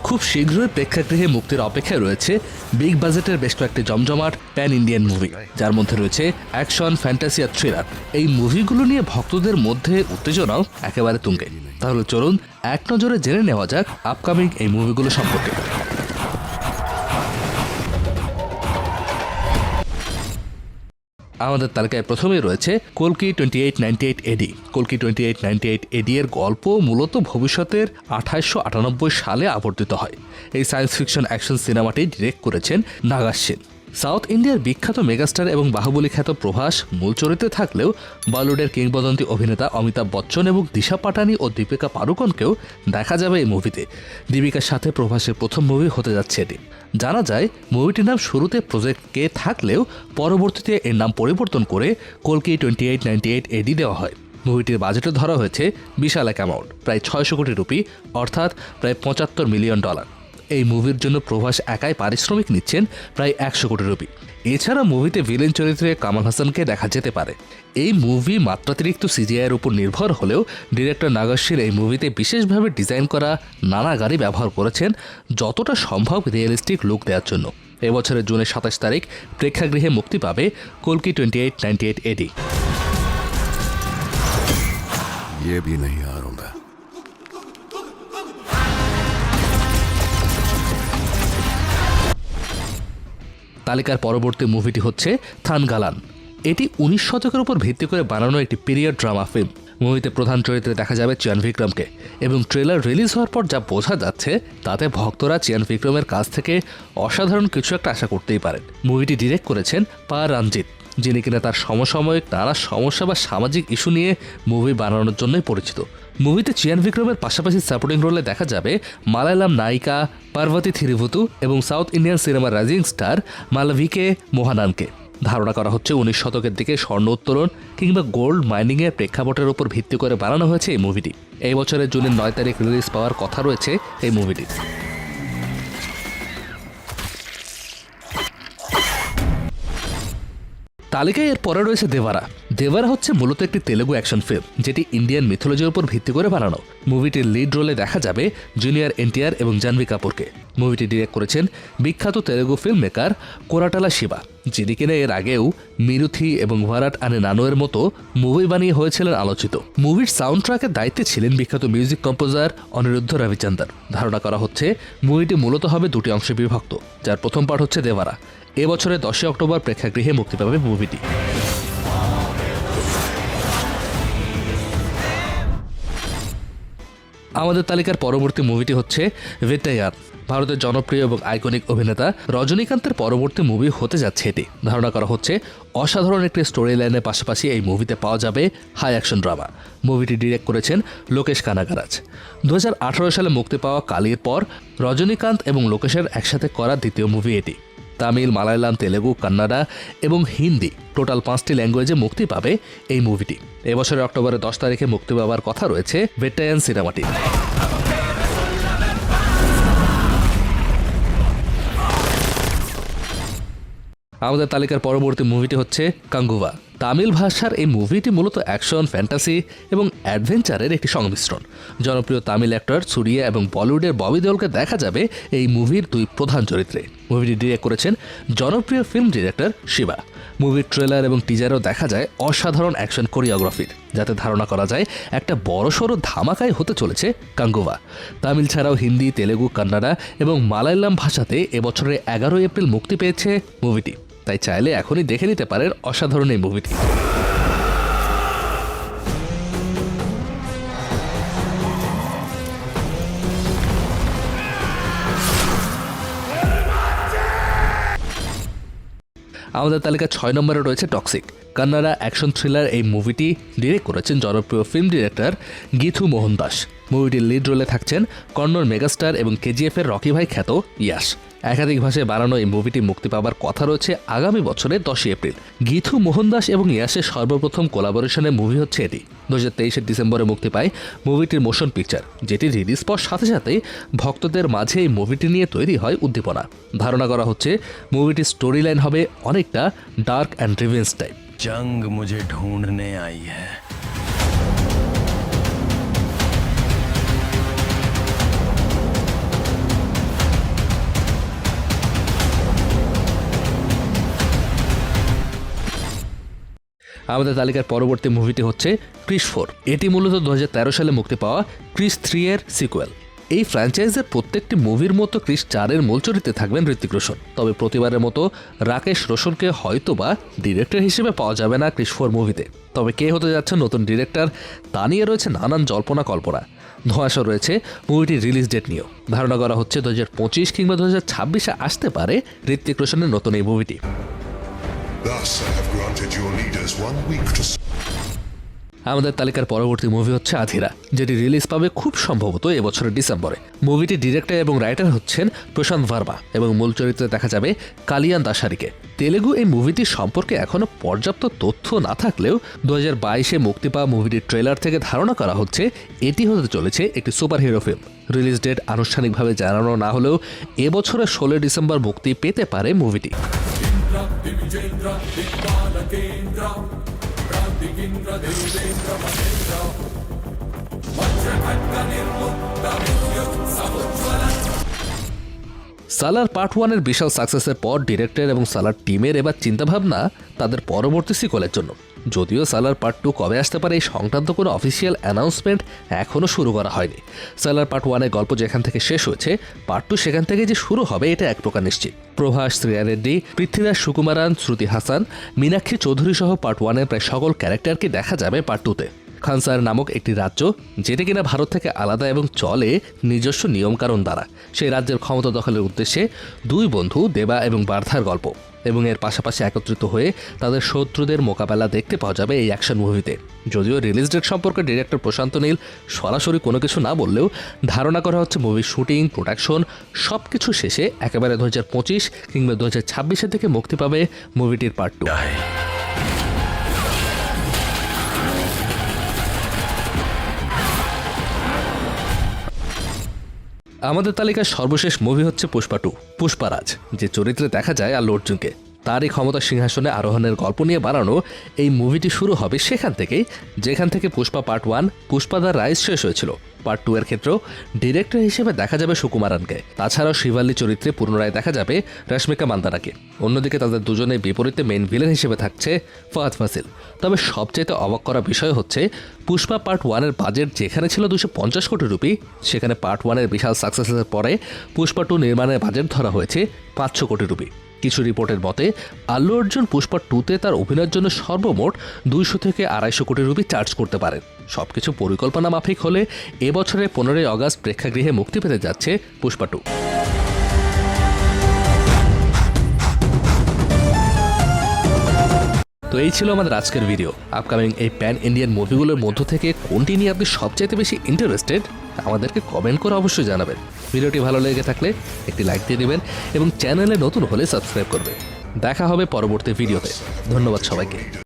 খুব শীঘ্রই প্রেক্ষাগৃহে মুক্তির অপেক্ষায় রয়েছে বিগ বাজেটের বেশ কয়েকটি জমজমাট প্যান ইন্ডিয়ান মুভি, যার মধ্যে রয়েছে অ্যাকশন, ফ্যান্টাসি আর থ্রিলার। এই মুভিগুলো নিয়ে ভক্তদের মধ্যে উত্তেজনাও একেবারে তুঙ্গে। তাহলে চলুন এক নজরে জেনে নেওয়া যাক আপকামিং এই মুভিগুলো সম্পর্কে। আমাদের তালিকায় প্রথমেই রয়েছে কল্কি 2898 এডি। কল্কি 2898 এডি এর গল্প মূলত ভবিষ্যতের 2898 সালে আবর্তিত হয়। এই সায়েন্স ফিকশন অ্যাকশন সিনেমাটি ডিরেক্ট করেছেন নাগাশ সেন। সাউথ ইন্ডিয়ার বিখ্যাত মেগাস্টার এবং বাহুবলী খ্যাত প্রভাস মূল চরিত্রে থাকলেও বলিউডের কিংবদন্তি অভিনেতা অমিতাভ বচ্চন এবং দিশা পাটানি ও দীপিকা পাড়ুকোনকেও দেখা যাবে এই মুভিতে। দীপিকার সাথে প্রভাসের প্রথম মুভি হতে যাচ্ছে এটি। জানা যায় মুভিটির নাম শুরুতে প্রজেক্ট কে থাকলেও পরবর্তীতে এর নাম পরিবর্তন করে কল্কি 2898 এডি দেওয়া হয়। মুভিটির বাজেটে ধরা হয়েছে বিশাল এক অ্যামাউন্ট, প্রায় 600 কোটি রুপি, অর্থাৎ প্রায় $75 মিলিয়ন। এই মুভির জন্য প্রভাস একাই পারিশ্রমিক নিচ্ছেন প্রায় 100 কোটি রুপি। এছাড়া মুভিতে ভিলেন চরিত্রে কামাল হাসানকে দেখা যেতে পারে। এই মুভি মাত্রাতিরিক্ত সিজিআইয়ের উপর নির্ভর হলেও ডিরেক্টর নাগাশ সেন এই মুভিতে বিশেষভাবে ডিজাইন করা নানা গাড়ি ব্যবহার করেছেন যতটা সম্ভব রিয়েলিস্টিক লুক দেওয়ার জন্য। এবছরের জুনের 27 তারিখ প্রেক্ষাগৃহে মুক্তি পাবে কল্কি 2898 এডি। তালিকার পরবর্তী মুভিটি হচ্ছে থানগালান। এটি 19 শতকের উপর ভিত্তি করে বানানো একটি পিরিয়ড ড্রামা ফিল্ম। মুভিতে প্রধান চরিত্রে দেখা যাবে চিয়ান বিক্রমকে এবং ট্রেলার রিলিজ হওয়ার পর যা বোঝা যাচ্ছে তাতে ভক্তরা চিয়ান বিক্রমের কাছ থেকে অসাধারণ কিছু একটা আশা করতেই পারেন। মুভিটি ডিরেক্ট করেছেন পা রঞ্জিত, যিনি কিনা তার সমসাময়িক নানা সমস্যা বা সামাজিক ইস্যু নিয়ে মুভি বানানোর জন্যই পরিচিত। মুভিতে চিয়ান বিক্রমের পাশাপাশি সাপোর্টিং রোলে দেখা যাবে মালায়ালাম নায়িকা পার্বতী থিরুভুতু এবং সাউথ ইন্ডিয়ান সিনেমার রাইজিং স্টার মালভিকে মোহানানকে। ধারণা করা হচ্ছে 19 শতকের দিকে স্বর্ণ উত্তোলন কিংবা গোল্ড মাইনিংয়ের প্রেক্ষাপটের উপর ভিত্তি করে বানানো হয়েছে এই মুভিটি। এই বছরের জুনের 9 তারিখ রিলিজ পাওয়ার কথা রয়েছে এই মুভিটি। তালিকায় এর পরে রয়েছে দেভারা। দেভারা হচ্ছে মূলত একটি তেলেগু অ্যাকশন ফিল্ম, যেটি ইন্ডিয়ান মিথোলজির উপর ভিত্তি করে বানানো। মুভিটির লিড রোলে দেখা যাবে জুনিয়র এনটিআর এবং জাহ্নবী কাপুরকে। মুভিটি ডিরেক্ট করেছেন বিখ্যাত তেলেগু ফিল্ম মেকার কোরাটালা শিবা, যিনি কিনা এর আগেও মিরুথি এবং ভারাট আনে নানোয়ের মতো মুভি বানিয়ে হয়েছিলেন আলোচিত। মুভির সাউন্ড ট্র্যাকের দায়িত্বে ছিলেন বিখ্যাত মিউজিক কম্পোজার অনিরুদ্ধ রবিচন্দর। ধারণা করা হচ্ছে মুভিটি মূলত হবে দুটি অংশে বিভক্ত, যার প্রথম পার্ট হচ্ছে দেভারা। এবছরের 10 অক্টোবর প্রেক্ষাগৃহে মুক্তি পাবে মুভিটি। আমাদের তালিকার পরবর্তী মুভিটি হচ্ছে ভেট্টায়ান। ভারতের জনপ্রিয় এবং আইকনিক অভিনেতা রজনীকান্তের পরবর্তী মুভি হতে যাচ্ছে এটি। ধারণা করা হচ্ছে অসাধারণ একটি স্টোরি লাইনের পাশাপাশি এই মুভিতে পাওয়া যাবে হাই অ্যাকশন ড্রামা। মুভিটি ডিরেক্ট করেছেন লোকেশ কানাগারাজ। 2018 সালে মুক্তি পাওয়া কালির পর রজনীকান্ত এবং লোকেশের একসাথে করা দ্বিতীয় মুভি এটি। তামিল, মালায়ালাম, তেলেগু, কান্নাডা এবং হিন্দি টোটাল 5টি ল্যাঙ্গুয়েজে মুক্তি পাবে এই মুভিটি। এবছরের অক্টোবরের 10 তারিখে মুক্তি পাওয়ার কথা রয়েছে ভেট্টায়ান সিনেমাটি। আমাদের তালিকার পরবর্তী মুভিটি হচ্ছে কাঙ্গুভা। তামিল ভাষার এই মুভিটি মূলত অ্যাকশন, ফ্যান্টাসি এবং অ্যাডভেঞ্চারের একটি সংমিশ্রণ। জনপ্রিয় তামিল অ্যাক্টর সুরিয়া এবং বলিউডের ববি দেওলকে দেখা যাবে এই মুভির দুই প্রধান চরিত্রে। মুভিটি ডিরেক্ট করেছেন জনপ্রিয় ফিল্ম ডিরেক্টর শিবা। মুভির ট্রেলার এবং টিজারও দেখা যায় অসাধারণ অ্যাকশন কোরিওগ্রাফির, যাতে ধারণা করা যায় একটা বড়সড় ধামাকাই হতে চলেছে কাঙ্গুভা। তামিল ছাড়াও হিন্দি, তেলেগু, কান্নাডা এবং মালায়ালাম ভাষাতে এবছরের 11 এপ্রিল মুক্তি পেয়েছে মুভিটি। তাই চাইলে এখনই দেখে নিতে পারেন অসাধারণ এই মুভিটি। আমাদের তালিকা 6 নম্বরে রয়েছে টক্সিক। কান্নাডা অ্যাকশন থ্রিলার এই মুভিটি ডিরেক্ট করেছেন জনপ্রিয় film director গীথু Mohan Das. মুভিটির lead রোলে থাকছেন কন্নড় মেগাস্টার এবং কেজিএফের রকি ভাই খ্যাত ইয়াশ। একাধিক ভাষায় বানানো এই মুভিটি মুক্তি পাওয়ার কথা রয়েছে আগামী বছরের 10 এপ্রিল। গীথু মোহন দাস এবং ইয়াশের সর্বপ্রথম কোলাবোরেশনের মুভি হচ্ছে এটি। 2023 ডিসেম্বরে মুক্তি পায় মুভিটির মোশন পিকচার, যেটি রিলিজ পাওয়ার সাথে সাথেই ভক্তদের মাঝে এই মুভিটি নিয়ে তৈরি হয় উদ্দীপনা। ধারণা করা হচ্ছে মুভিটির স্টোরি লাইন হবে অনেকটা ডার্ক অ্যান্ড রিভেঞ্জ টাইপ। जंग मुझे ढूंढने आई है। আমাদের তালিকার পরবর্তী মুভিটি হচ্ছে ক্রিস 4। এটি মূলত 2013 সালে মুক্তি পাওয়া ক্রিস 3 এর সিকুয়েল। এই ফ্র্যাঞ্চাইজের প্রত্যেকটি মুভির মতো ক্রিস 4 এর মূল চরিত্রে থাকবেন ঋত্বিক রোশন। তবে প্রতিবারের মতো রাকেশ রোশনকে হয়তোবা ডিরেক্টর হিসেবে পাওয়া যাবে না ক্রিস 4 মুভিতে। তবে কে হতে যাচ্ছে নতুন ডিরেক্টর তা নিয়ে রয়েছে নানান জল্পনা কল্পনা। ধোঁয়াশা রয়েছে মুভিটির রিলিজ ডেট নিয়েও। ধারণা করা হচ্ছে 2025 কিংবা 2026-এ আসতে পারে ঋত্বিক রোশনের নতুন এই মুভিটি। Thus, I have granted your leaders 1 week to... আমাদের তালিকার পরবর্তী মুভি হচ্ছে আধিরা, যেটি রিলিজ পাবে খুব সম্ভবত এবছরের ডিসেম্বরে। মুভিটি ডিরেক্টর এবং রাইটার হচ্ছেন প্রশান্ত ভার্মা এবং মূল চরিত্রে দেখা যাবে কালিয়ান দাশারিকে। তেলেগু এই মুভিটি সম্পর্কে এখনও পর্যাপ্ত তথ্য না থাকলেও 2022-এ মুক্তি পাওয়া মুভিটির ট্রেলার থেকে ধারণা করা হচ্ছে এটি হতে চলেছে একটি সুপারহিরো ফিল্ম। রিলিজ ডেট আনুষ্ঠানিকভাবে জানানো না হলেও এবছরের 16 ডিসেম্বর মুক্তি পেতে পারে মুভিটি। সালার পার্ট 1-এর বিশাল সাকসেসের পর ডিরেক্টর এবং সালার টিমের এবার চিন্তাভাবনা তাদের পরবর্তী সিকোয়েলের জন্য। যদিও সালার পার্ট 2 কবে আসতে পারে এই সংক্রান্ত কোনো অফিসিয়াল অ্যানাউন্সমেন্ট এখনও শুরু করা হয়নি। সালার পার্ট 1-এর গল্প যেখান থেকে শেষ হয়েছে, পার্ট 2 সেখান থেকে যে শুরু হবে এটা এক প্রকার নিশ্চিত। প্রভাস, শ্রেয়া রেড্ডি, পৃথ্বীরাজ সুকুমারান, শ্রুতি হাসান, মীনাক্ষী চৌধুরী সহ পার্ট 1-এর প্রায় সকল ক্যারেক্টারকে দেখা যাবে পার্ট 2-তে। খানসার নামক একটি রাজ্য, যেটা কিনা ভারত থেকে আলাদা এবং চলে নিজস্ব নিয়মকানুন দ্বারা, সেই রাজ্যের ক্ষমতা দখলের উদ্দেশ্যে দুই বন্ধু দেবা এবং বার্ধার গল্প, এবং এর পাশাপাশি একত্রিত হয়ে তাদের শত্রুদের মোকাবেলা দেখতে পাওয়া যাবে এই অ্যাকশন মুভিতে। যদিও রিলিজ ডেট সম্পর্কে ডিরেক্টর প্রশান্ত নীল সরাসরি কোনো কিছু না বললেও ধারণা করা হচ্ছে মুভির শুটিং, প্রোডাকশন সবকিছু শেষে একেবারে 2025 কিংবা 2026-এর দিকে মুক্তি পাবে মুভিটির পার্ট 2। আমাদের তালিকার সর্বশেষ মুভি হচ্ছে পুষ্পা 2, পুষ্পারাজ, যে চরিত্রে দেখা যায় আল্লু অর্জুনকে। তারই ক্ষমতা সিংহাসনে আরোহণের গল্প নিয়ে বানানো এই মুভিটি শুরু হবে সেখান থেকেই যেখান থেকে Pushpa part 1 Pushpa the rise শেষ হয়েছিল। পার্ট 2 এর ক্ষেত্রেও ডিরেক্টর হিসেবে দেখা যাবে সুকুমারানকে। তাছাড়াও শিবাল্লি চরিত্রে পুনরায় দেখা যাবে রশ্মিকা মান্দানাকে। অন্যদিকে তাদের দুজনের বিপরীতে মেইন ভিলেন হিসেবে থাকছে ফাহাদ ফাসিল। তবে সবচেয়ে অবাক করা বিষয় হচ্ছে পুষ্পা পার্ট 1-এর বাজেট যেখানে ছিল 250 কোটি রুপি, সেখানে পার্ট 1-এর বিশাল সাকসেসের পরে পুষ্পা 2 নির্মাণের বাজেট ধরা হয়েছে 500 কোটি রুপি। কিছু রিপোর্টের মতে আল্লু অর্জুন পুষ্পা 2-তে তার অভিনয়ের জন্য সর্বমোট 200 থেকে 250 কোটি রুপি চার্জ করতে পারেন। সবকিছু পরিকল্পনা মাফিক হলে এবছরের 15 আগস্ট প্রেক্ষাগৃহে মুক্তি পেতে যাচ্ছে পুষ্পা 2। তো এই ছিল আমাদের আজকের ভিডিও। আপকামিং এই প্যান ইন্ডিয়ান মুভিগুলোর মধ্য থেকে কোনটি নিয়ে আপনি সবচাইতে বেশি ইন্টারেস্টেড আমাদেরকে কমেন্ট করে অবশ্যই জানাবেন। ভিডিওটি ভালো লেগে থাকলে একটি লাইক দিয়ে দেবেন এবং চ্যানেলে নতুন হলে সাবস্ক্রাইব করবেন। দেখা হবে পরবর্তী ভিডিওতে। ধন্যবাদ সবাইকে।